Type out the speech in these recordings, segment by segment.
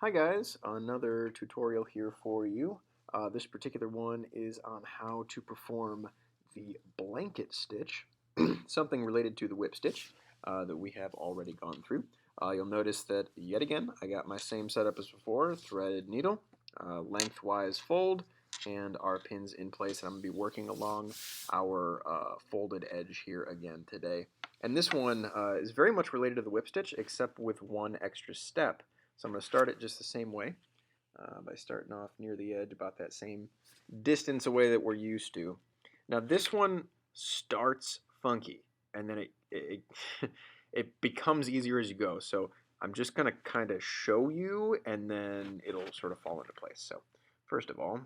Hi guys, another tutorial here for you. This particular one is on how to perform the blanket stitch, something related to the whip stitch that we have already gone through. You'll notice that yet again I got my same setup as before, threaded needle, lengthwise fold, and our pins in place. And I'm going to be working along our folded edge here again today. And this one is very much related to the whip stitch except with one extra step. So I'm going to start it just the same way by starting off near the edge about that same distance away that we're used to. Now this one starts funky and then it becomes easier as you go. So I'm just going to kind of show you and then it'll sort of fall into place. So first of all,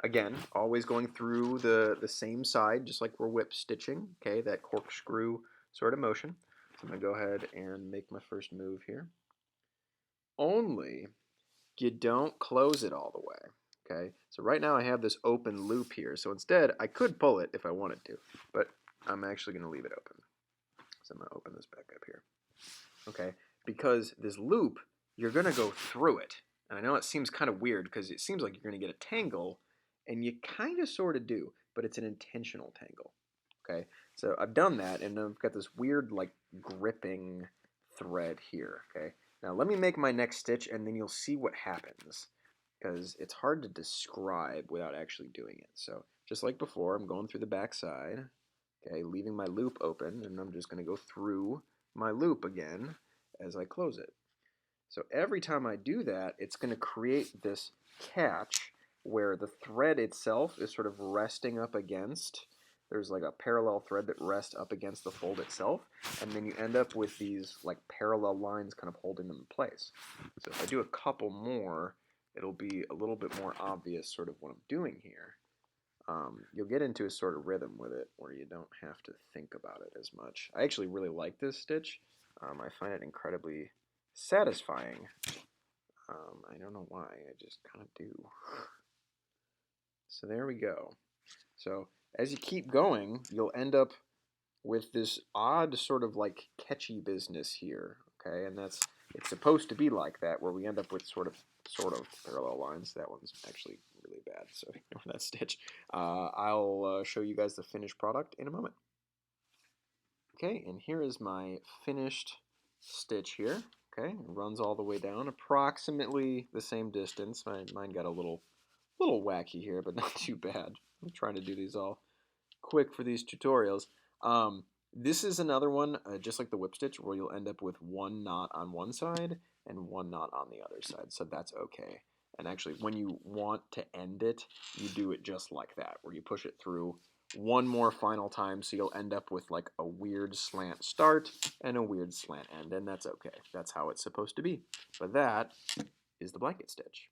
again, always going through the same side just like we're whip stitching, okay, that corkscrew sort of motion. So I'm going to go ahead and make my first move here. Only you don't close it all the way. Okay, so right now I have this open loop here. So instead, I could pull it if I wanted to, but I'm actually going to leave it open. So I'm going to open this back up here. Okay, because this loop, you're going to go through it. And I know it seems kind of weird because it seems like you're going to get a tangle, and you kind of sort of do, but it's an intentional tangle. Okay, so I've done that, and I've got this weird like gripping thread here. Okay, now let me make my next stitch and then you'll see what happens because it's hard to describe without actually doing it. So just like before, I'm going through the back side, okay, leaving my loop open, and I'm just going to go through my loop again as I close it. So every time I do that, it's going to create this catch where the thread itself is sort of resting up against. There's like a parallel thread that rests up against the fold itself, and then you end up with these like parallel lines kind of holding them in place. So if I do a couple more, it'll be a little bit more obvious sort of what I'm doing here. You'll get into a sort of rhythm with it where you don't have to think about it as much. I actually really like this stitch. I find it incredibly satisfying. I don't know why, I just kind of do. So there we go. So as you keep going, you'll end up with this odd sort of like catchy business here, okay? And it's supposed to be like that, where we end up with sort of parallel lines. That one's actually really bad, so ignore that stitch. I'll show you guys the finished product in a moment. Okay, and here is my finished stitch here. Okay, it runs all the way down, approximately the same distance. Mine got a little wacky here, but not too bad. I'm trying to do these all quick for these tutorials. This is another one, just like the whip stitch, where you'll end up with one knot on one side and one knot on the other side, so that's okay. And actually, when you want to end it, you do it just like that, where you push it through one more final time, so you'll end up with like a weird slant start and a weird slant end, and that's okay. That's how it's supposed to be. But that is the blanket stitch.